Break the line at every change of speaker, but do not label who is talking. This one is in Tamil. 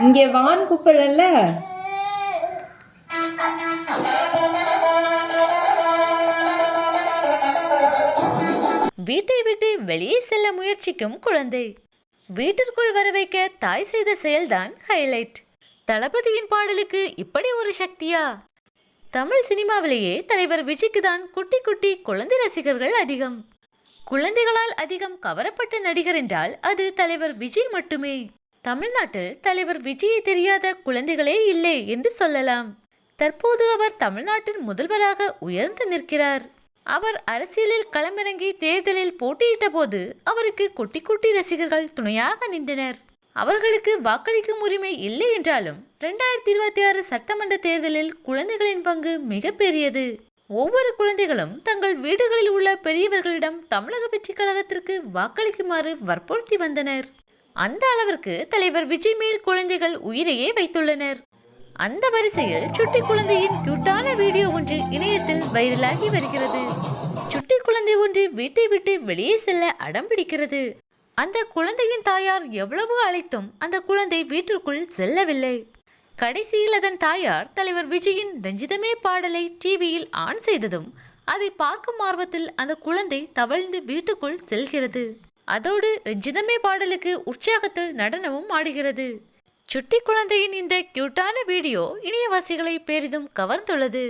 இங்கே வான் கூப்பிடல.
வீட்டை விட்டு வெளியே செல்ல முயற்சிக்கும் குழந்தை. வீட்டிற்குள் வர வைக்க தாய் செய்த செயல்தான் ஹைலைட். தளபதியின் பாடலுக்கு இப்படி ஒரு சக்தியா? தமிழ் சினிமாவிலேயே தலைவர் விஜய்க்கு தான் குட்டி குட்டி குழந்தை ரசிகர்கள் அதிகம். குழந்தைகளால் அதிகம் கவரப்பட்ட நடிகர் என்றால் அது தலைவர் விஜய் மட்டுமே. தமிழ்நாட்டில் தலைவர் விஜயை தெரியாத குழந்தைகளே இல்லை என்று சொல்லலாம். தற்போது அவர் தமிழ்நாட்டின் முதல்வராக உயர்ந்து நிற்கிறார். அவர் அரசியலில் களமிறங்கி தேர்தலில் போட்டியிட்ட போது அவருக்கு குட்டி குட்டி ரசிகர்கள் துணையாக நின்றனர். அவர்களுக்கு வாக்களிக்கும் உரிமை இல்லை என்றாலும் 2026 சட்டமன்ற தேர்தலில் குழந்தைகளின் பங்கு மிக பெரியது. ஒவ்வொரு குழந்தைகளும் தங்கள் வீடுகளில் உள்ள பெரியவர்களிடம் தமிழக வெற்றிக் கழகத்திற்கு வாக்களிக்குமாறு வற்புறுத்தி வந்தனர். அந்த அளவிற்கு தலைவர் விஜய் மேல் குழந்தைகள் உயிரையே வைத்துள்ளனர். அந்த வரிசையில் சுட்டி குழந்தையின் கியூட்டான வீடியோ ஒன்று இணையத்தில் வைரலாகி வருகிறது. சுட்டி குழந்தை ஒன்று வீட்டை விட்டு வெளியே செல்ல அடம் பிடிக்கிறது. அந்த குழந்தையின் தாயார் எவ்வளவு அழைத்தும் அந்த குழந்தை வீட்டிற்குள் செல்லவில்லை. கடைசியில் அதன் தாயார் தலைவர் விஜயின் ரஞ்சிதமே பாடலை டிவியில் ஆன் செய்ததும் அதை பார்க்கும் ஆர்வத்தில் அந்த குழந்தை தவழ்ந்து வீட்டுக்குள் செல்கிறது. அதோடு ரஞ்சிதமே பாடலுக்கு உற்சாகத்தில் நடனமும் ஆடுகிறது. சுட்டி குழந்தையின் இந்த கியூட்டான வீடியோ இணையவாசிகளை பெரிதும் கவர்ந்துள்ளது.